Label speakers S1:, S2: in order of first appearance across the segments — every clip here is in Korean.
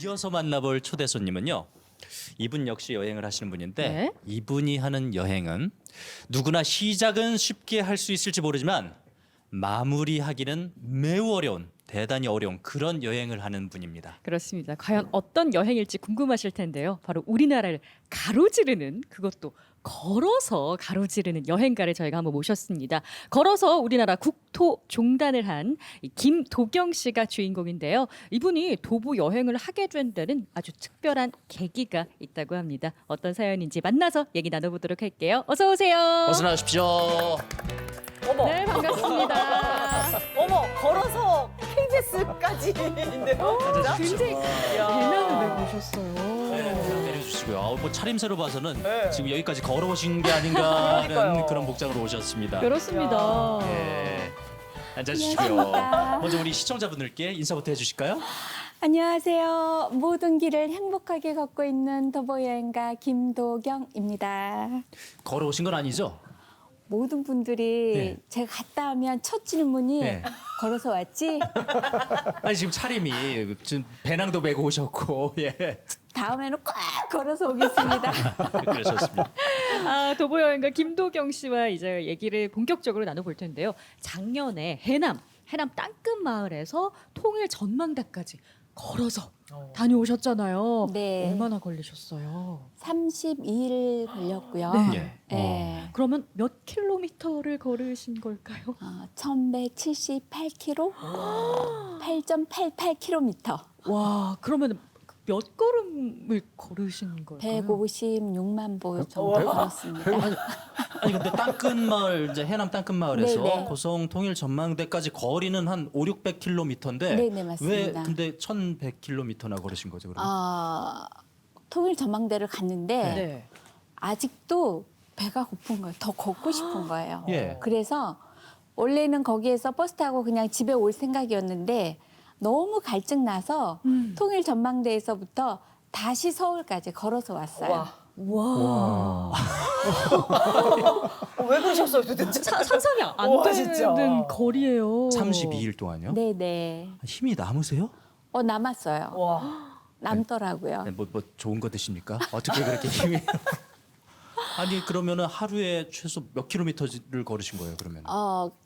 S1: 이어서 만나볼 초대 손님은요. 이분 역시 여행을 하시는 분인데
S2: 네.
S1: 이분이 하는 여행은 누구나 시작은 쉽게 할 수 있을지 모르지만 마무리하기는 매우 어려운 대단히 어려운 그런 여행을 하는 분입니다.
S2: 그렇습니다. 과연 어떤 여행일지 궁금하실 텐데요. 바로 우리나라를 가로지르는 그것도 걸어서 가로지르는 여행가를 저희가 한번 모셨습니다. 걸어서 우리나라 국토 종단을 한 김도경 씨가 주인공인데요. 이분이 도보 여행을 하게 된 데는 아주 특별한 계기가 있다고 합니다. 어떤 사연인지 만나서 얘기 나눠보도록 할게요. 어서 오세요.
S1: 어서 나오십시오.
S3: 어머,
S2: 네, 반갑습니다.
S3: 어머, 걸어서 KBS까지인데요.
S2: 굉장히 배낭을 메고 오셨어요.
S1: 내려주시고요. 뭐 차림새로 봐서는
S3: 네.
S1: 지금 여기까지 걸어오신 게 아닌가 하는
S3: 그러니까요.
S1: 그런 복장으로 오셨습니다.
S2: 그렇습니다.
S1: 네. 앉아주시고요. 먼저 우리 시청자분들께 인사부터 해주실까요?
S4: 안녕하세요. 모든 길을 행복하게 걷고 있는 도보 여행가 김도경입니다.
S1: 걸어오신 건 아니죠?
S4: 모든 분들이
S1: 네.
S4: 제가 갔다 오면 첫 질문이
S1: 네.
S4: 걸어서 왔지?
S1: 아니 지금 차림이 지금 배낭도 메고 오셨고 예.
S4: 다음에는 꼭 걸어서 오겠습니다.
S1: 그러셨습니다.
S2: 도보 여행가 김도경 씨와 이제 얘기를 본격적으로 나눠볼 텐데요. 작년에 해남 땅끝 마을에서 통일 전망대까지 걸어서 다녀오셨잖아요.
S4: 네.
S2: 얼마나 걸리셨어요?
S4: 32일 걸렸고요.
S2: 네.
S4: 네.
S2: 그러면 몇 킬로미터를 걸으신 걸까요?
S4: 1178km? 8.88km.
S2: 와, 그러면 몇 걸음을 걸으신 걸까요?
S4: 156만 보 정도
S3: 와.
S4: 걸었습니다.
S1: 아니 근데 땅끝마을 이제 해남 땅끝마을에서
S4: 네네.
S1: 고성 통일 전망대까지 거리는 한 5,600km인데
S4: 네네, 맞습니다.
S1: 왜 근데 1,100km나 걸으신 거죠 그러면?
S4: 통일 전망대를 갔는데
S2: 네.
S4: 아직도 배가 고픈 거예요. 더 걷고 싶은 거예요.
S1: 예.
S4: 그래서 원래는 거기에서 버스 타고 그냥 집에 올 생각이었는데 너무 갈증 나서 통일 전망대에서부터 다시 서울까지 걸어서 왔어요.
S3: 와.
S2: 와.
S3: 왜 그러셨어요, 도대체?
S2: 상상이 안
S3: 우와,
S2: 되는
S3: 진짜.
S2: 거리예요.
S1: 32일 동안요?
S4: 네네.
S1: 힘이 남으세요?
S4: 남았어요.
S3: 와.
S4: 남더라고요.
S1: 뭐 좋은 거 드십니까? 어떻게 그렇게 힘이? 아니 그러면은 하루에 최소 몇 킬로미터를 걸으신 거예요 그러면?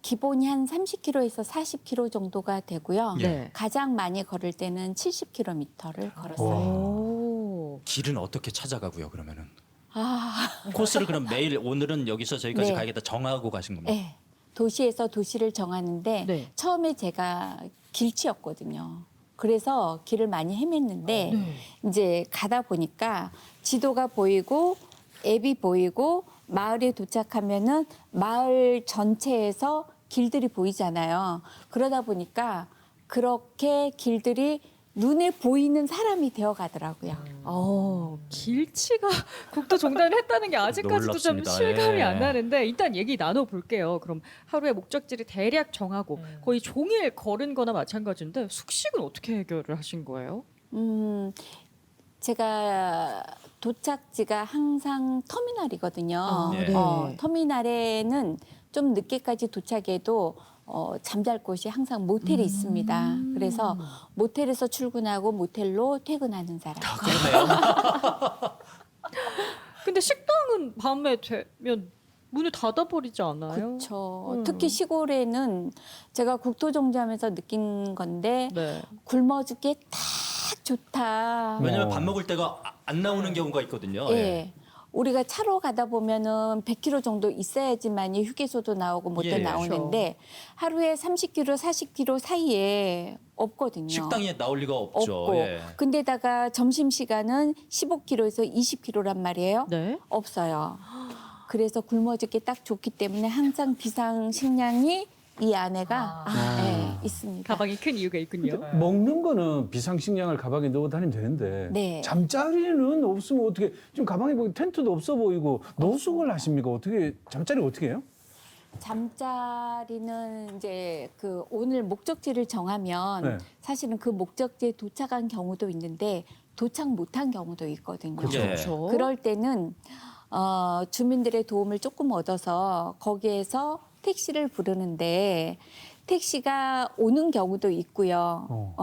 S4: 기본이 한 30km에서 40km 정도가 되고요.
S2: 네.
S4: 가장 많이 걸을 때는 70km를 걸었어요.
S2: 오.
S1: 길은 어떻게 찾아가고요 그러면은?
S4: 아,
S1: 코스를 그럼 매일 오늘은 여기서 저기까지
S4: 네.
S1: 가겠다 정하고 가신 겁니까?
S4: 네. 도시에서 도시를 정하는데
S2: 네.
S4: 처음에 제가 길치였거든요. 그래서 길을 많이 헤맸는데
S2: 네.
S4: 이제 가다 보니까 지도가 보이고 앱이 보이고 마을에 도착하면은 마을 전체에서 길들이 보이잖아요. 그러다 보니까 그렇게 길들이 눈에 보이는 사람이 되어 가더라고요.
S2: 길치가 국토 종단을 했다는 게 아직까지도 좀
S1: 놀랍습니다.
S2: 실감이
S1: 예.
S2: 안 나는데 일단 얘기 나눠볼게요. 그럼 하루의 목적지를 대략 정하고 거의 종일 걸은 거나 마찬가지인데 숙식은 어떻게 해결을 하신 거예요?
S4: 제가 도착지가 항상 터미널이거든요.
S1: 네.
S4: 터미널에는 좀 늦게까지 도착해도 잠잘 곳이 항상 모텔이 있습니다. 그래서 모텔에서 출근하고 모텔로 퇴근하는 사람.
S1: 그러네요.
S2: 근데 식당은 밤에 되면 문을 닫아버리지 않아요?
S4: 그렇죠. 특히 시골에는 제가 국토종주하면서 느낀 건데
S2: 네.
S4: 굶어 죽기 딱 좋다.
S1: 왜냐면 밥 먹을 때가 안 나오는 경우가 있거든요.
S4: 예. 우리가 차로 가다 보면은 100km 정도 있어야지만이 휴게소도 나오고 모텔
S1: 예.
S4: 나오는데 하루에 30km, 40km 사이에 없거든요.
S1: 식당에 나올 리가 없죠.
S4: 없고.
S1: 예.
S4: 근데다가 점심 시간은 15km에서 20km란 말이에요.
S2: 네.
S4: 없어요. 그래서 굶어 죽기 딱 좋기 때문에 항상 비상 식량이 이 안에가 있습니다.
S2: 가방이 큰 이유가 있군요.
S5: 먹는 거는 비상식량을 가방에 넣어 다니면 되는데
S4: 네.
S5: 잠자리는 없으면 어떻게 지금 가방에 보기 텐트도 없어 보이고 노숙을 하십니까? 어떻게 잠자리 어떻게 해요?
S4: 잠자리는 이제 그 오늘 목적지를 정하면
S5: 네.
S4: 사실은 그 목적지에 도착한 경우도 있는데 도착 못한 경우도 있거든요.
S1: 그렇죠.
S2: 그렇죠.
S4: 그럴 때는 주민들의 도움을 조금 얻어서 거기에서 택시를 부르는데 택시가 오는 경우도 있고요.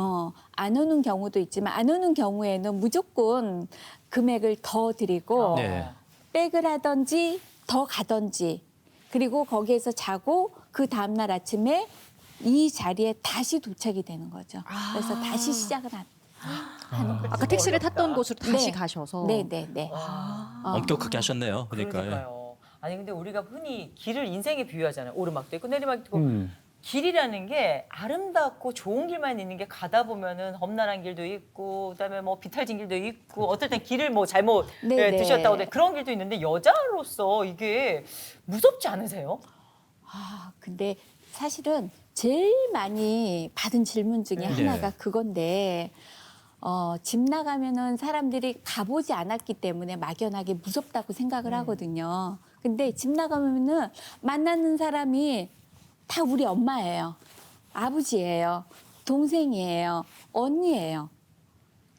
S4: 안 오는 경우도 있지만 안 오는 경우에는 무조건 금액을 더 드리고
S1: 네.
S4: 백을 하든지 더 가든지 그리고 거기에서 자고 그 다음날 아침에 이 자리에 다시 도착이 되는 거죠. 그래서 다시 시작을 하는 거죠.
S2: 아까 택시를 탔던 곳으로 다시
S4: 네.
S2: 가셔서.
S4: 네네네.
S1: 엄격하게 하셨네요. 그러니까.
S3: 그러니까요. 아니 근데 우리가 흔히 길을 인생에 비유하잖아요. 오르막도 있고 내리막도 있고 길이라는 게 아름답고 좋은 길만 있는 게 가다 보면은 험난한 길도 있고 그다음에 뭐 비탈진 길도 있고 어떨 땐 길을 뭐 잘못
S4: 네네.
S3: 드셨다고 그런 길도 있는데 여자로서 이게 무섭지 않으세요?
S4: 근데 사실은 제일 많이 받은 질문 중에
S1: 네.
S4: 하나가 그건데 집 나가면은 사람들이 가보지 않았기 때문에 막연하게 무섭다고 생각을 하거든요. 근데 집 나가면은 만나는 사람이 다 우리 엄마예요. 아버지예요. 동생이에요. 언니예요.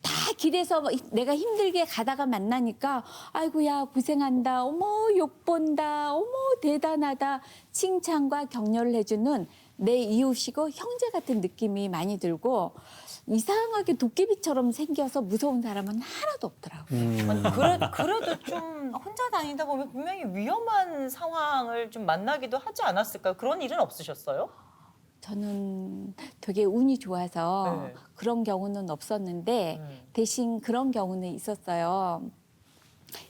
S4: 다 길에서 내가 힘들게 가다가 만나니까 아이고야 고생한다. 어머 욕 본다. 어머 대단하다. 칭찬과 격려를 해주는 내 이웃이고 형제 같은 느낌이 많이 들고 이상하게 도깨비처럼 생겨서 무서운 사람은 하나도 없더라고요.
S3: 아니, 그래도 좀 혼자 다니다 보면 분명히 위험한 상황을 좀 만나기도 하지 않았을까요? 그런 일은 없으셨어요?
S4: 저는 되게 운이 좋아서
S3: 네.
S4: 그런 경우는 없었는데 대신 그런 경우는 있었어요.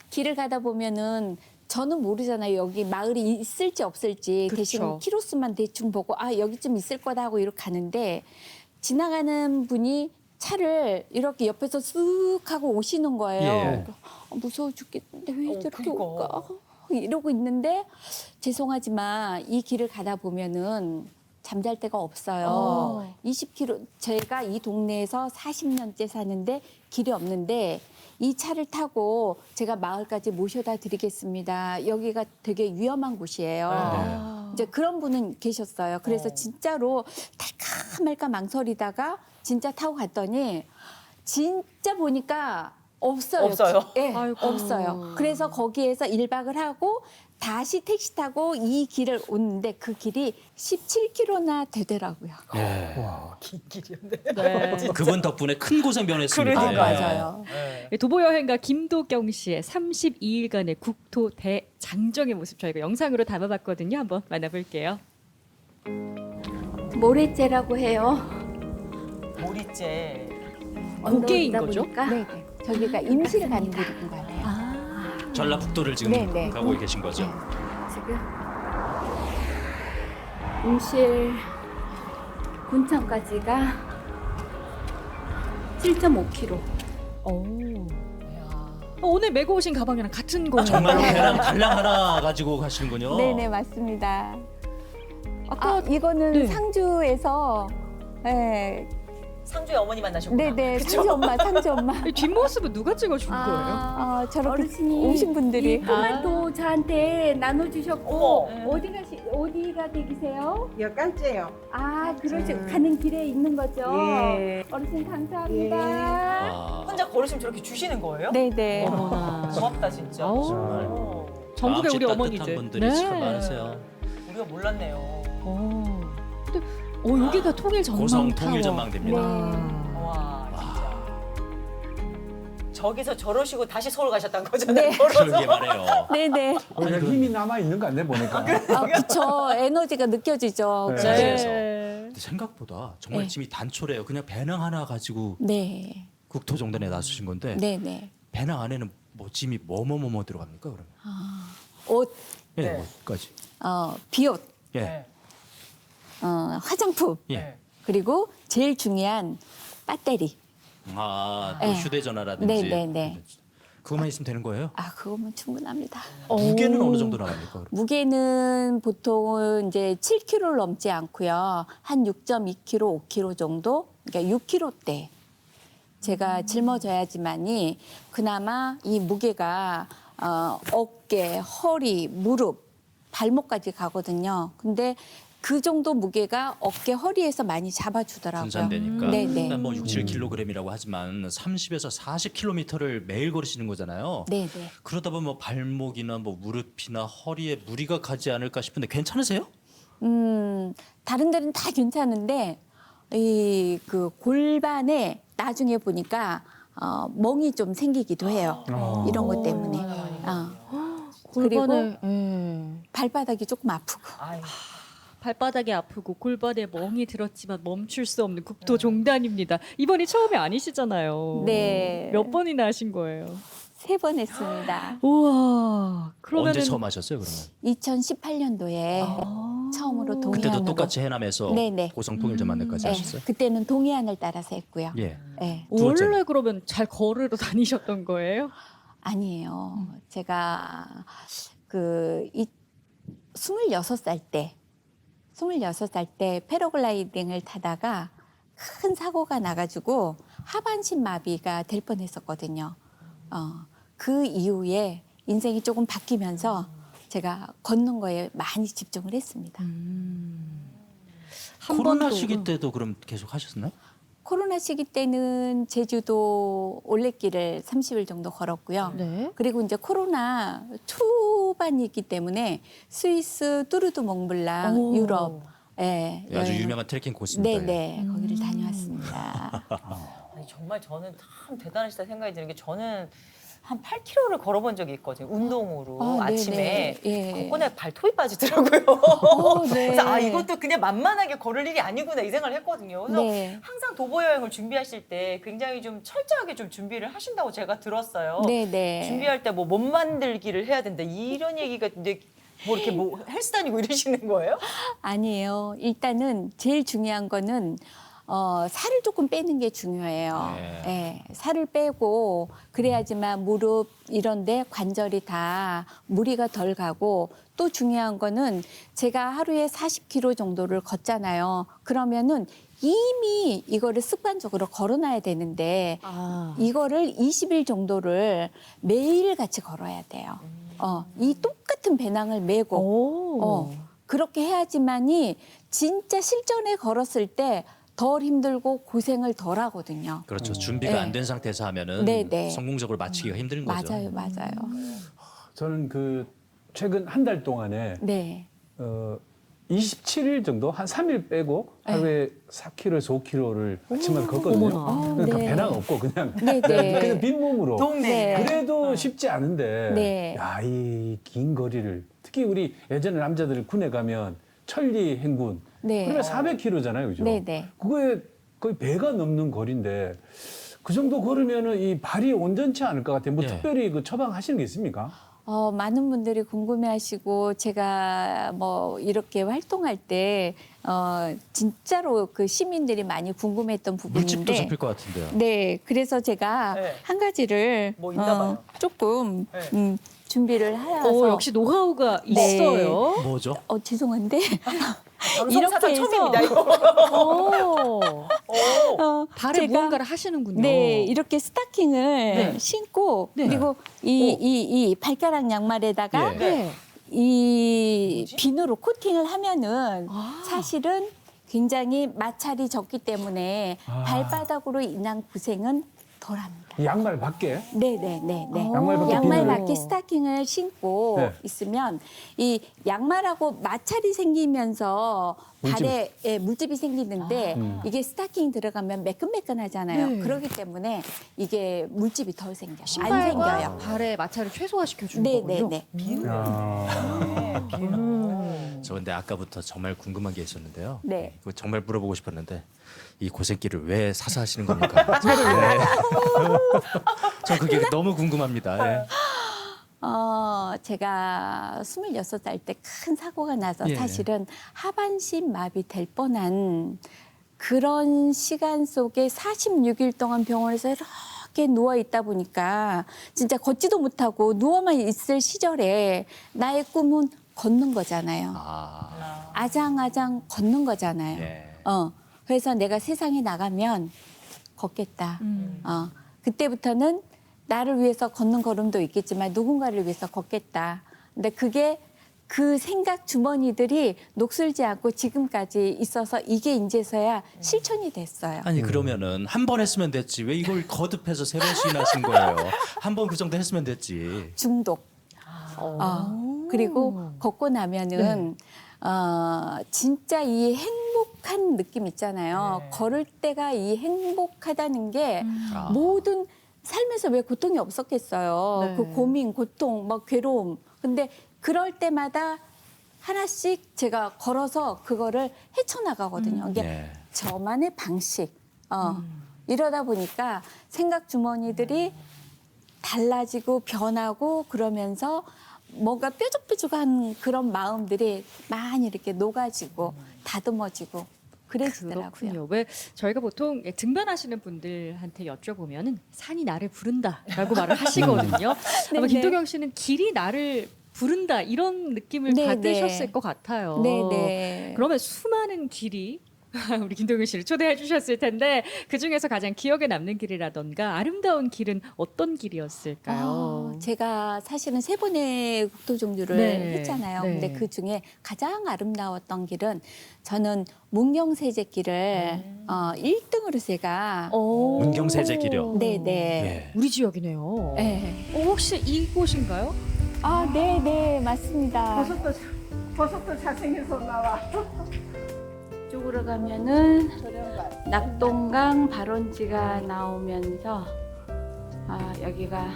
S4: 길을 가다 보면은 저는 모르잖아요. 여기 마을이 있을지 없을지.
S2: 그렇죠.
S4: 대신 키로수만 대충 보고 아 여기쯤 있을 거다 하고 이렇게 가는데 지나가는 분이 차를 이렇게 옆에서 쓱 하고 오시는 거예요.
S1: 예.
S4: 무서워 죽겠는데 왜 저렇게
S3: 그러니까.
S4: 올까? 이러고 있는데 죄송하지만 이 길을 가다 보면은 잠잘 데가 없어요. 20km 제가 이 동네에서 40년째 사는데 길이 없는데 이 차를 타고 제가 마을까지 모셔다 드리겠습니다. 여기가 되게 위험한 곳이에요. 이제 그런 분은 계셨어요. 그래서 진짜로 탈까 말까 망설이다가 진짜 타고 갔더니 진짜 보니까 없어요.
S3: 없어요?
S4: 예,
S2: 아이고.
S4: 없어요. 그래서 거기에서 1박을 하고 다시 택시 타고 이 길을 오는데 그 길이 17km나 되더라고요.
S1: 네.
S3: 긴 길이었네.
S2: 네.
S1: 그분 덕분에 큰 고생 변했습니다.
S3: 그러니까요.
S1: 예.
S4: 맞아요.
S3: 네.
S2: 도보 여행가 김도경 씨의 32일간의 국토 대장정의 모습 저희가 영상으로 담아봤거든요. 한번 만나볼게요.
S4: 모래째라고 해요.
S3: 모리째.
S2: 고개인
S4: 언덕이다
S2: 거죠?
S4: 보니까 네네. 저기가 임실 가는 곳인가요?
S1: 전라북도를 지금
S4: 네.
S1: 가고 계신 거죠?
S4: 지금 임실 군청까지가 7.5km.
S2: 오늘 메고 오신 가방이랑 같은 거예요.
S1: 정말로 배랑 달랑 하나 가지고 가시는군요.
S4: 네네 맞습니다.
S2: 아까
S4: 이거는
S2: 네.
S4: 상주에서 네,
S3: 상주의 어머니 만나셨구나.
S4: 네네
S3: 그쵸?
S4: 상주 엄마.
S2: 이 뒷모습은 누가 찍어준 거예요?
S4: 저렇게
S6: 어르신이
S4: 오신 분들이
S6: 이 토마토 저한테 나눠주셨고
S3: 어머.
S6: 어디가 되기세요?
S7: 열깔째요.
S6: 아 그러시 가는 길에 있는 거죠?
S7: 예.
S6: 어르신 감사합니다.
S1: 아,
S3: 혼자 걸으시면 저렇게 주시는 거예요?
S4: 네네.
S2: 어머나.
S3: 고맙다 진짜.
S2: 어우.
S1: 정말.
S3: 어,
S2: 전국의
S1: 마음씨
S2: 우리
S1: 따뜻한
S2: 어머니들.
S1: 분들이 참 많으세요.
S3: 우리가 몰랐네요.
S2: 근데 여기가 통일 전망
S1: 고성
S2: 타워.
S1: 통일 전망대입니다.
S3: 와 진짜. 저기서 저러시고 다시 서울 가셨다는 거잖아요.
S4: 네.
S3: 걸어서.
S1: 그러게 말해요.
S4: 네네.
S5: 우리가 힘이 남아 있는 거 같네 보니까.
S4: 그쵸. 에너지가 느껴지죠.
S5: 네.
S1: 자리에서.
S2: 네.
S1: 근데 생각보다 정말
S4: 네.
S1: 짐이 단촐해요. 그냥 배낭 하나 가지고
S4: 네.
S1: 국토종단에 나서신 건데
S4: 네네.
S1: 배낭 안에는 뭐 짐이 뭐 들어갑니까 그러면?
S4: 옷,
S1: 예,
S3: 네.
S1: 뭐까지?
S4: 비옷,
S1: 예,
S3: 네.
S4: 화장품,
S1: 예.
S3: 네.
S4: 그리고 제일 중요한 배터리.
S1: 아, 또
S4: 네.
S1: 휴대전화라든지.
S4: 네.
S1: 그것만 있으면 되는 거예요?
S4: 그거면 충분합니다.
S1: 무게는 어느 정도 나갑니까? 그럼?
S4: 무게는 보통 이제 7kg를 넘지 않고요. 한 6.2kg, 5kg 정도. 그러니까 6kg대. 제가 짊어져야지만이 그나마 이 무게가 어깨, 허리, 무릎, 발목까지 가거든요. 근데 그 정도 무게가 어깨, 허리에서 많이 잡아주더라고요.
S1: 분산되니까.
S4: 네네.
S1: 일단 뭐 6, 7kg이라고 하지만 30에서 40km를 매일 걸으시는 거잖아요.
S4: 네네.
S1: 그러다 보면 뭐 발목이나 뭐 무릎이나 허리에 무리가 가지 않을까 싶은데 괜찮으세요?
S4: 다른 데는 다 괜찮은데 이 그 골반에 나중에 보니까 멍이 좀 생기기도 해요. 이런 것 때문에. 그리고 발바닥이 조금 아프고.
S3: 아유.
S2: 발바닥이 아프고 골반에 멍이 들었지만 멈출 수 없는 국토종단입니다. 이번이 처음이 아니시잖아요.
S4: 네.
S2: 몇 번이나 하신 거예요?
S4: 3번 했습니다.
S2: 우와. 그러면은
S1: 언제 처음 하셨어요, 그러면?
S4: 2018년도에 처음으로 동해안으로.
S1: 그때도 똑같이 해남에서
S4: 네네.
S1: 고성통일전 만날까지
S4: 네,
S1: 하셨어요?
S4: 그때는 동해안을 따라서 했고요.
S1: 예.
S4: 네.
S1: 두 번째는?
S2: 원래 그러면 잘 걸으러 다니셨던 거예요?
S4: 아니에요. 제가 그 26살 때 패러글라이딩을 타다가 큰 사고가 나가지고 하반신 마비가 될 뻔했었거든요. 그 이후에 인생이 조금 바뀌면서 제가 걷는 거에 많이 집중을 했습니다.
S2: 한
S1: 코로나
S2: 번도-
S1: 시기 때도 그럼 계속 하셨나요?
S4: 코로나 시기 때는 제주도 올레길을 30일 정도 걸었고요.
S2: 네.
S4: 그리고 이제 코로나 초반이기 때문에 스위스 뚜르드 몽블랑
S2: 오.
S4: 유럽 예,
S1: 예, 아주
S4: 여행.
S1: 유명한 트레킹 코스입니다. 예.
S4: 네네 거기를 다녀왔습니다.
S3: 아니, 정말 저는 참 대단하시다 생각이 드는 게 저는 한 8km를 걸어본 적이 있거든요. 운동으로 아침에
S4: 네네. 예.
S3: 걷고내 발톱이 빠지더라고요.
S4: 네.
S3: 그래서 이것도 그냥 만만하게 걸을 일이 아니구나 이 생각을 했거든요. 그래서
S4: 네.
S3: 항상 도보 여행을 준비하실 때 굉장히 좀 철저하게 좀 준비를 하신다고 제가 들었어요.
S4: 네네.
S3: 준비할 때 뭐 몸 만들기를 해야 된다 이런 얘기가 근데 뭐 이렇게 뭐 헬스 다니고 이러시는 거예요?
S4: 아니에요. 일단은 제일 중요한 거는 살을 조금 빼는 게 중요해요.
S1: 네.
S4: 예, 살을 빼고 그래야지만 무릎 이런데 관절이 다 무리가 덜 가고 또 중요한 거는 제가 하루에 40km 정도를 걷잖아요. 그러면은 이미 이거를 습관적으로 걸어놔야 되는데 이거를 20일 정도를 매일 같이 걸어야 돼요. 이 똑같은 배낭을 메고 그렇게 해야지만이 진짜 실전에 걸었을 때 덜 힘들고 고생을 덜 하거든요.
S1: 그렇죠. 준비가
S4: 네.
S1: 안 된 상태에서 하면은
S4: 네네.
S1: 성공적으로 마치기가 힘든 거죠.
S4: 맞아요.
S5: 저는 그 최근 한 달 동안에
S4: 네.
S5: 27일 정도 한 3일 빼고 하루에 4km에서 5km를 아침마다 걷거든요.
S2: 어머나.
S5: 그러니까
S4: 네.
S5: 배낭 없고 그냥
S4: 네네.
S5: 그냥 빈몸으로.
S3: 동네.
S4: 네.
S5: 그래도 쉽지 않은데
S4: 네.
S5: 야, 이 긴 거리를 특히 우리 예전에 남자들 군에 가면 천리 행군
S4: 네.
S5: 그러면 400km잖아요. 그죠?
S4: 네네.
S5: 그거에 거의 배가 넘는 거리인데 그 정도 걸으면은 이 발이 온전치 않을 것 같아요. 뭐
S1: 예.
S5: 특별히 그 처방하시는 게 있습니까?
S4: 많은 분들이 궁금해하시고 제가 뭐 이렇게 활동할 때 진짜로 그 시민들이 많이 궁금했던
S1: 물집도
S4: 부분인데
S1: 잡힐 것 같은데요.
S4: 네, 그래서 제가
S3: 네.
S4: 한 가지를
S3: 뭐 있나 봐요.
S4: 조금
S3: 네.
S4: 준비를 해서
S2: 역시 노하우가
S4: 네.
S2: 있어요.
S1: 뭐죠?
S4: 죄송한데
S3: 방송사상
S4: 이렇게 해서-
S3: 처음입니다 이거. 오.
S2: 발에
S4: 제가-
S2: 무언가를 하시는군요.
S4: 네, 이렇게 스타킹을
S2: 네.
S4: 신고
S2: 네.
S4: 그리고 이 발가락 양말에다가
S1: 예.
S2: 네.
S4: 이 비누로 코팅을 하면은
S2: 아.
S4: 사실은 굉장히 마찰이 적기 때문에 발바닥으로 인한 고생은 덜합니다.
S5: 이 양말 밖에
S4: 네네네.
S5: 양말 밖에
S4: 양말
S5: 비누를-
S4: 밖에 스타킹을 신고
S5: 네.
S4: 있으면 이 양말하고 마찰이 생기면서 발에 물집이 생기는데 이게 스타킹 들어가면 매끈매끈하잖아요.
S2: 네.
S4: 그렇기 때문에 이게 물집이 덜 생겨요. 안
S2: 신발과
S4: 생겨요.
S2: 발의 마찰을 최소화시켜 주는 거군요.
S4: 네네네.
S5: 야.
S1: 저 근데 아까부터 정말 궁금한 게 있었는데요.
S4: 네.
S1: 그거 정말 물어보고 싶었는데 이 고생길을 왜 사서 하시는 겁니까? 왜? 전 그게 너무 궁금합니다. 예.
S4: 제가 26살 때 큰 사고가 나서
S1: 예.
S4: 사실은 하반신 마비 될 뻔한 그런 시간 속에 46일 동안 병원에서 이렇게 누워 있다 보니까 진짜 걷지도 못하고 누워만 있을 시절에 나의 꿈은 걷는 거잖아요. 아장아장 걷는 거잖아요.
S1: 예.
S4: 그래서 내가 세상에 나가면 걷겠다. 그때부터는 나를 위해서 걷는 걸음도 있겠지만 누군가를 위해서 걷겠다. 근데 그게 그 생각 주머니들이 녹슬지 않고 지금까지 있어서 이게 이제서야 실천이 됐어요.
S1: 아니 그러면은 한 번 했으면 됐지 왜 이걸 거듭해서 3번씩이나 하신 거예요? 한 번 그 정도 했으면 됐지.
S4: 중독. 그리고 걷고 나면은 진짜 이 행복한 느낌 있잖아요.
S3: 네.
S4: 걸을 때가 이 행복하다는 게
S1: 아.
S4: 모든 삶에서 왜 고통이 없었겠어요.
S2: 네.
S4: 그 고민, 고통, 막 괴로움. 근데 그럴 때마다 하나씩 제가 걸어서 그거를 헤쳐나가거든요. 이게
S1: 네.
S4: 저만의 방식. 이러다 보니까 생각 주머니들이 달라지고 변하고 그러면서 뭔가 뾰족뾰족한 그런 마음들이 많이 이렇게 녹아지고 다듬어지고 그래지더라고요.
S2: 그렇군요. 왜 저희가 보통 등반하시는 분들한테 여쭤보면은 산이 나를 부른다라고 말을 하시거든요. 아마
S4: 네.
S2: 김도경 씨는 길이 나를 부른다 이런 느낌을
S4: 네,
S2: 받으셨을
S4: 네.
S2: 것 같아요.
S4: 네네.
S2: 그러면 수많은 길이 우리 김도경 씨를 초대해 주셨을 텐데 그 중에서 가장 기억에 남는 길이라던가 아름다운 길은 어떤 길이었을까요?
S4: 제가 사실은 3번의 국토종주를
S2: 네.
S4: 했잖아요.
S2: 네.
S4: 근데 그 중에 가장 아름다웠던 길은 저는 문경세제길을 1등으로 제가
S1: 문경세제길이요.
S4: 네네.
S1: 예.
S2: 우리 지역이네요.
S4: 네.
S2: 혹시 이곳인가요?
S4: 아, 네네, 맞습니다.
S6: 버섯도 자생해서 나와.
S4: 이쪽으로 가면은 낙동강 발원지가 나오면서 여기가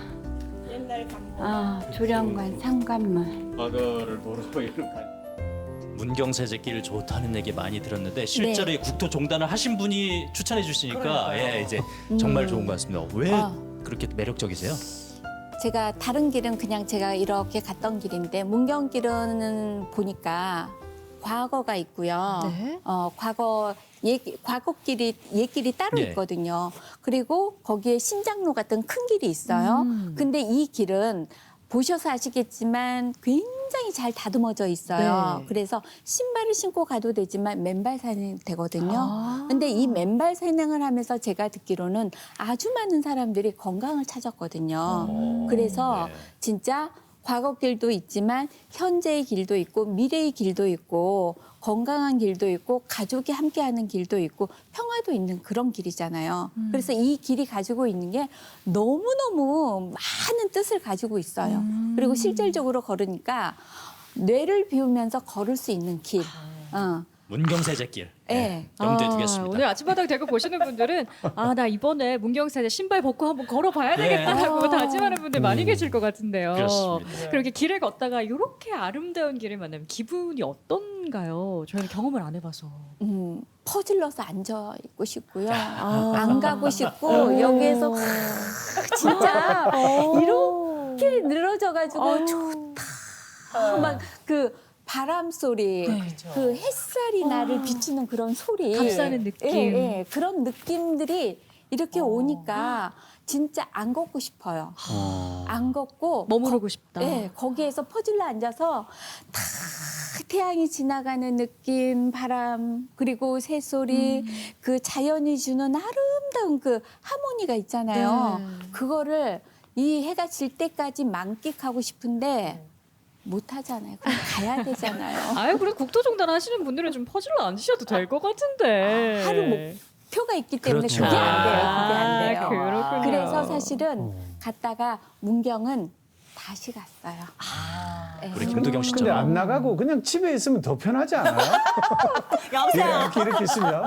S4: 조령관 상관문.
S5: 바다를 도로 이렇게.
S1: 문경세제길 좋다는 얘기 많이 들었는데 실제로
S4: 네.
S1: 이 국토종단을 하신 분이 추천해 주시니까
S3: 그러니까요.
S1: 예, 이제 정말 좋은 것 같습니다. 왜
S4: 아.
S1: 그렇게 매력적이세요?
S4: 제가 다른 길은 그냥 제가 이렇게 갔던 길인데 문경길은 보니까 과거가 있고요.
S2: 네.
S4: 과거 과거길이 옛길이 따로
S1: 네.
S4: 있거든요. 그리고 거기에 신장로 같은 큰 길이 있어요. 근데 이 길은 보셔서 아시겠지만 굉장히 잘 다듬어져 있어요.
S2: 네.
S4: 그래서 신발을 신고 가도 되지만 맨발 산행이 되거든요.
S2: 아.
S4: 근데 이 맨발 산행을 하면서 제가 듣기로는 아주 많은 사람들이 건강을 찾았거든요. 그래서
S1: 네.
S4: 진짜 과거 길도 있지만 현재의 길도 있고 미래의 길도 있고 건강한 길도 있고 가족이 함께하는 길도 있고 평화도 있는 그런 길이잖아요. 그래서 이 길이 가지고 있는 게 너무너무 많은 뜻을 가지고 있어요. 그리고 실질적으로 걸으니까 뇌를 비우면서 걸을 수 있는 길.
S1: 문경세제길.
S4: 네.
S1: 염두에 두겠습니다.
S2: 오늘 아침바닥 대고 보시는 분들은 나 이번에 문경세제 신발 벗고 한번 걸어봐야 되겠다라고 다짐하는 분들 많이 계실 것 같은데요.
S1: 그렇습니다.
S2: 그렇게 길을 걷다가 이렇게 아름다운 길을 만나면 기분이 어떤가요? 저희는 경험을 안 해봐서.
S4: 퍼질러서 앉아 있고 싶고요. 안 가고 싶고 여기에서 진짜 이렇게 늘어져가지고 좋다. 막 그 바람 소리, 그 햇살이 나를 비추는 그런 소리,
S2: 감싸는 느낌.
S4: 예, 그런 느낌들이 이렇게 오니까 진짜 안 걷고 싶어요. 안 걷고
S2: 머무르고 싶다.
S4: 네, 거기에서 퍼질러 앉아서 다 태양이 지나가는 느낌, 바람, 그리고 새소리, 그 자연이 주는 아름다운 그 하모니가 있잖아요.
S2: 네.
S4: 그거를 이 해가 질 때까지 만끽하고 싶은데 못 하잖아요. 그럼 가야 되잖아요.
S2: 아유, 그래 국토종단 하시는 분들은 좀 퍼질러 앉으셔도 될 것 같은데.
S4: 하루 목표가 있기 때문에
S1: 그렇죠.
S4: 그게 안 돼요. 그게 안 돼요.
S2: 그렇군요.
S4: 그래서 사실은 갔다가 문경은 다시 갔어요. 네.
S1: 우리 김도경
S5: 근데
S1: 씨처럼.
S5: 안 나가고 그냥 집에 있으면 더 편하지 않아요?
S3: 여보세요.
S5: 이렇게 있으면.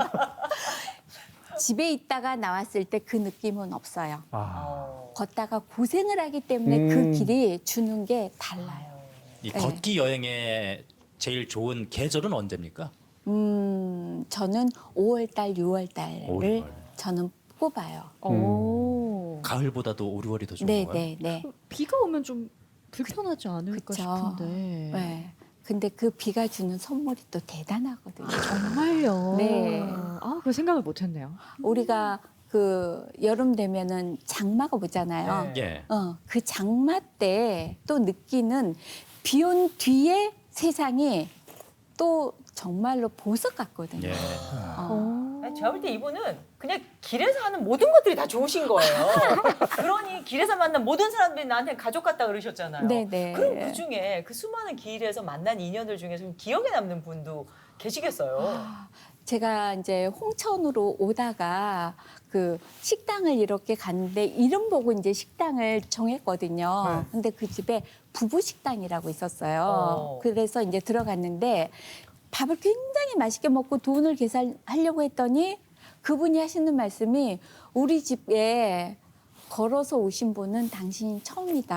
S4: 집에 있다가 나왔을 때 그 느낌은 없어요.
S5: 아.
S4: 걷다가 고생을 하기 때문에 그 길이 주는 게 달라요.
S1: 이 걷기 여행에 제일 좋은 계절은 언제입니까?
S4: 저는 5월달, 6월달을
S1: 5월.
S4: 저는 꼽아요.
S2: 오.
S1: 가을보다도 5, 6월이 더 좋은
S4: 네,
S1: 건가요?
S4: 네, 네.
S2: 비가 오면 좀 불편하지 않을까
S4: 그쵸.
S2: 싶은데.
S4: 네. 근데 그 비가 주는 선물이 또 대단하거든요.
S2: 정말요.
S4: 네.
S2: 그 생각을 못했네요.
S4: 우리가 그 여름 되면은 장마가 오잖아요.
S3: 네.
S1: 예.
S4: 그 장마 때 또 느끼는 비 온 뒤에 세상이 또 정말로 보석 같거든요.
S1: 예.
S3: 아니, 제가 볼 때 이분은 그냥 길에서 하는 모든 것들이 다 좋으신 거예요. 그러니 길에서 만난 모든 사람들이 나한테 가족 같다 그러셨잖아요.
S4: 네네.
S3: 그럼 그 중에 그 수많은 길에서 만난 인연들 중에서 좀 기억에 남는 분도 계시겠어요.
S4: 제가 이제 홍천으로 오다가 그 식당을 이렇게 갔는데 이름 보고 이제 식당을 정했거든요. 근데 그 집에 부부 식당이라고 있었어요. 그래서 이제 들어갔는데 밥을 굉장히 맛있게 먹고 돈을 계산하려고 했더니 그분이 하시는 말씀이 우리 집에 걸어서 오신 분은 당신이 처음이다.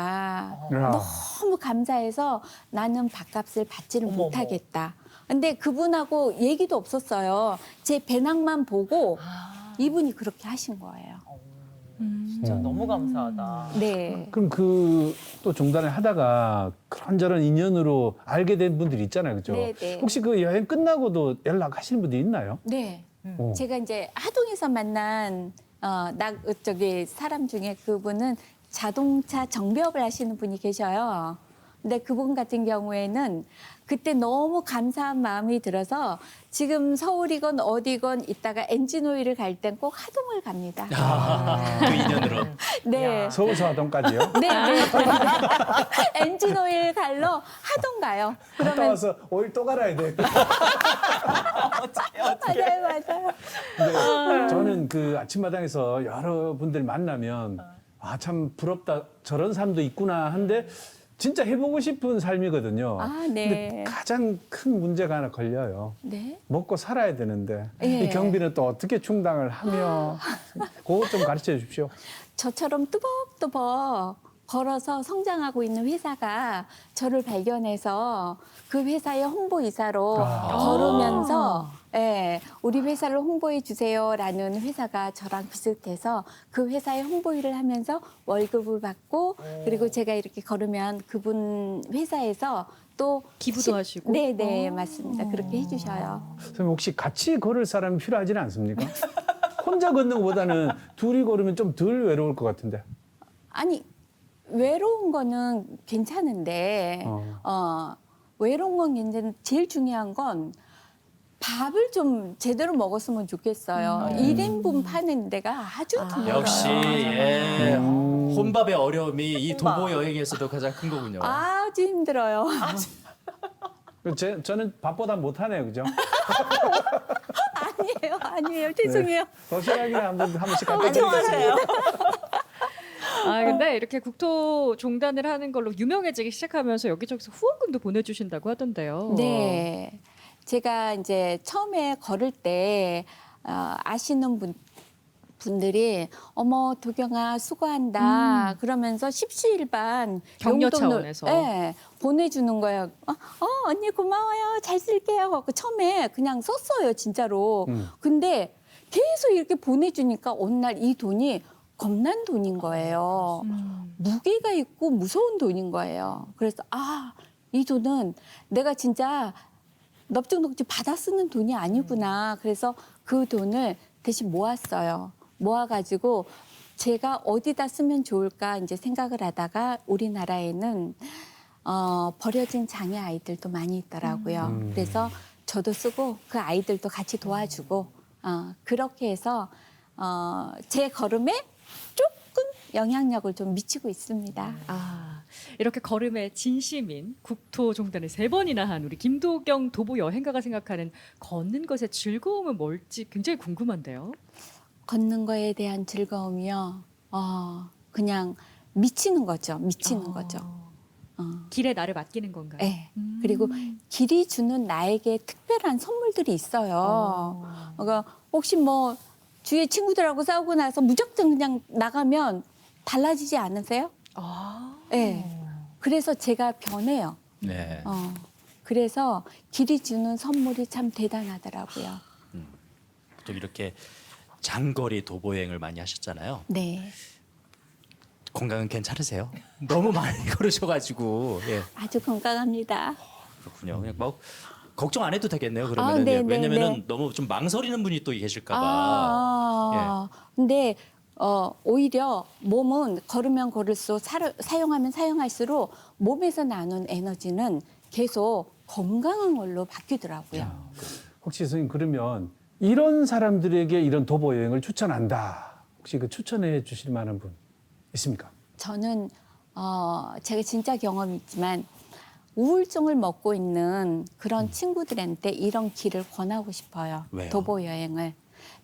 S5: 야.
S4: 너무 감사해서 나는 밥값을 받지를
S3: 어머,
S4: 못하겠다. 근데 그분하고 얘기도 없었어요. 제 배낭만 보고 이분이 그렇게 하신 거예요.
S3: 진짜 너무 감사하다.
S4: 네.
S5: 그럼 그 또 종단을 하다가 그런저런 인연으로 알게 된 분들이 있잖아요, 그죠?
S4: 네, 네.
S5: 혹시 그 여행 끝나고도 연락하시는 분들이 있나요?
S4: 네.
S5: 어.
S4: 제가 이제 하동에서 만난 저기 사람 중에 그분은 자동차 정비업을 하시는 분이 계셔요. 근데 그분 같은 경우에는 그때 너무 감사한 마음이 들어서 지금 서울이건 어디건 있다가 엔진 오일을 갈 땐 꼭 하동을 갑니다.
S1: 그 인연으로.
S4: 네.
S5: 서울서 하동까지요?
S4: 네, 네. 엔진 오일 갈러 하동 가요.
S5: 갔다
S4: 그러면
S5: 와서 오일 또 갈아야 돼.
S4: 맞아요, 맞아요.
S5: 근데 저는 그 아침마당에서 여러분들 만나면 아, 참 부럽다. 저런 삶도 있구나 한데 진짜 해보고 싶은 삶이거든요.
S4: 아, 네.
S5: 근데 가장 큰 문제가 하나 걸려요.
S4: 네.
S5: 먹고 살아야 되는데
S4: 예.
S5: 이 경비는 또 어떻게 충당을 하며 그거 좀 가르쳐 주십시오.
S4: 저처럼 뚜벅뚜벅 걸어서 성장하고 있는 회사가 저를 발견해서 그 회사의 홍보이사로 걸으면서 예, 우리 회사를 홍보해 주세요라는 회사가 저랑 비슷해서 그 회사에 홍보 일을 하면서 월급을 받고 그리고 제가 이렇게 걸으면 그분 회사에서 또
S2: 기부도 하시고?
S4: 네, 네, 맞습니다. 그렇게 해주셔요.
S5: 선생님 혹시 같이 걸을 사람이 필요하지는 않습니까? 혼자 걷는 것보다는 둘이 걸으면 좀 덜 외로울 것 같은데.
S4: 아니 외로운 거는 괜찮은데 외로운 건 괜찮은데 제일 중요한 건 밥을 좀 제대로 먹었으면 좋겠어요. 1인분 파는 데가 아주 드물어요.
S1: 역시 예.
S5: 음.
S1: 혼밥의 어려움이 이 도보 여행에서도 가장 큰 거군요.
S4: 아주 힘들어요.
S5: 저는 밥보다 못하네요, 그죠?
S4: 아니에요. 죄송해요.
S5: 도시락이나 한 번씩 갖다
S3: 안녕하세요.
S2: 아 근데 이렇게 국토 종단을 하는 걸로 유명해지기 시작하면서 여기저기서 후원금도 보내주신다고 하던데요.
S4: 네. 제가 이제 처음에 걸을 때 아시는 분들이 어머 도경아 수고한다 그러면서 십시일반
S2: 격려
S4: 용돈을,
S2: 차원에서.
S4: 네, 보내주는 거예요. 언니 고마워요. 잘 쓸게요. 하고 처음에 그냥 썼어요 진짜로. 근데 계속 이렇게 보내주니까 어느 날 이 돈이 겁난 돈인 거예요. 무게가 있고 무서운 돈인 거예요. 그래서 이 돈은 내가 진짜 넙죽넙죽 받아 쓰는 돈이 아니구나. 그래서 그 돈을 대신 모았어요. 모아가지고 제가 어디다 쓰면 좋을까 이제 생각을 하다가 우리나라에는 버려진 장애 아이들도 많이 있더라고요. 그래서 저도 쓰고 그 아이들도 같이 도와주고 그렇게 해서 제 걸음에 조금 영향력을 좀 미치고 있습니다.
S2: 이렇게 걸음의 진심인 국토 종단을 3번이나 한 우리 김도경 도보 여행가가 생각하는 걷는 것의 즐거움은 뭘지 굉장히 궁금한데요.
S4: 걷는 거에 대한 즐거움이요. 그냥 미치는 거죠. 미치는 거죠.
S2: 길에 나를 맡기는 건가요?
S4: 네. 그리고 길이 주는 나에게 특별한 선물들이 있어요. 그러니까 혹시 뭐 주위에 친구들하고 싸우고 나서 무작정 그냥 나가면 달라지지 않으세요? 네. 그래서 제가 변해요.
S1: 네.
S4: 그래서 길이 주는 선물이 참 대단하더라고요.
S1: 또 이렇게 장거리 도보 여행을 많이 하셨잖아요.
S4: 네.
S1: 건강은 괜찮으세요? 너무 많이 걸으셔가지고 예.
S4: 아주 건강합니다.
S1: 그렇군요. 그냥 뭐 걱정 안 해도 되겠네요. 그러면은
S4: 네,
S1: 예.
S4: 네,
S1: 왜냐면은
S4: 네.
S1: 너무 좀 망설이는 분이 또 계실까봐.
S4: 근데 오히려 몸은 걸으면 걸을수록 사용하면 사용할수록 몸에서 나눈 에너지는 계속 건강한 걸로 바뀌더라고요.
S5: 혹시 선생님 그러면 이런 사람들에게 이런 도보 여행을 추천한다. 혹시 그 추천해 주실 만한 분 있습니까?
S4: 저는 제가 진짜 경험이 있지만 우울증을 먹고 있는 그런 친구들한테 이런 길을 권하고 싶어요.
S1: 왜요?
S4: 도보 여행을.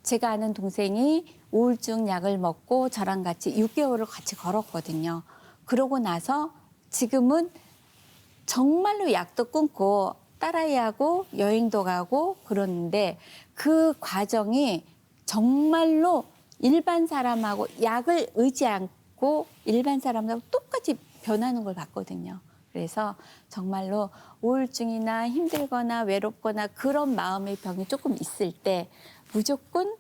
S4: 제가 아는 동생이 우울증 약을 먹고 저랑 같이 6개월을 같이 걸었거든요. 그러고 나서 지금은 정말로 약도 끊고 딸아이하고 여행도 가고 그러는데 그 과정이 정말로 일반 사람하고 약을 의지 않고 일반 사람하고 똑같이 변하는 걸 봤거든요. 그래서 정말로 우울증이나 힘들거나 외롭거나 그런 마음의 병이 조금 있을 때 무조건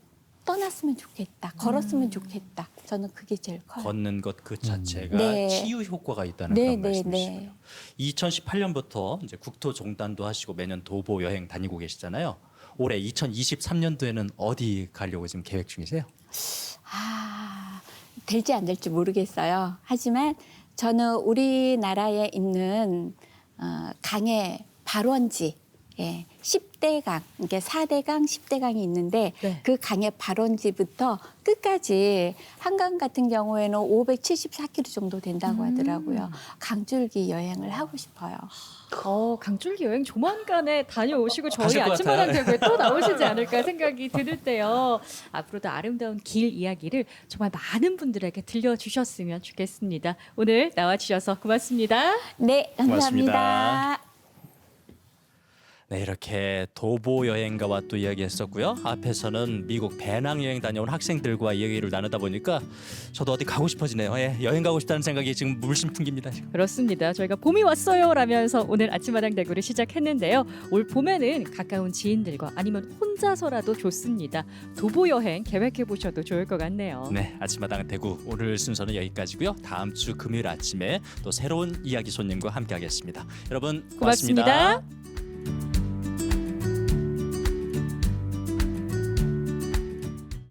S4: 떠났으면 좋겠다. 걸었으면 좋겠다. 저는 그게 제일 커요.
S1: 걷는 것 그 자체가
S4: 네.
S1: 치유 효과가 있다는
S4: 네,
S1: 그런
S4: 네,
S1: 말씀이시고요.
S4: 네.
S1: 2018년부터 이제 국토 종단도 하시고 매년 도보 여행 다니고 계시잖아요. 올해 2023년도에는 어디 가려고 지금 계획 중이세요?
S4: 될지 안 될지 모르겠어요. 하지만 저는 우리나라에 있는 강의 발원지, 10대강, 이게 4대강, 10대강이 있는데
S2: 네.
S4: 그 강의 발원지부터 끝까지 한강 같은 경우에는 574km 정도 된다고 하더라고요. 강줄기 여행을 하고 싶어요.
S2: 강줄기 여행 조만간에 다녀오시고 저희
S1: 하실 것
S2: 아침마당
S1: 같아요.
S2: 대구에 또 나오시지 않을까 생각이 드는데요. 앞으로도 아름다운 길 이야기를 정말 많은 분들에게 들려주셨으면 좋겠습니다. 오늘 나와주셔서 고맙습니다.
S4: 네, 감사합니다.
S1: 고맙습니다. 네, 이렇게 도보 여행가와 또 이야기했었고요. 앞에서는 미국 배낭 여행 다녀온 학생들과 이야기를 나누다 보니까 저도 어디 가고 싶어지네요. 여행 가고 싶다는 생각이 지금 물씬 풍깁니다. 지금.
S2: 그렇습니다. 저희가 봄이 왔어요 라면서 오늘 아침마당 대구를 시작했는데요. 올 봄에는 가까운 지인들과 아니면 혼자서라도 좋습니다. 도보 여행 계획해 보셔도 좋을 것 같네요.
S1: 네, 아침마당 대구 오늘 순서는 여기까지고요. 다음 주 금요일 아침에 또 새로운 이야기 손님과 함께하겠습니다. 여러분 고맙습니다.
S2: 고맙습니다.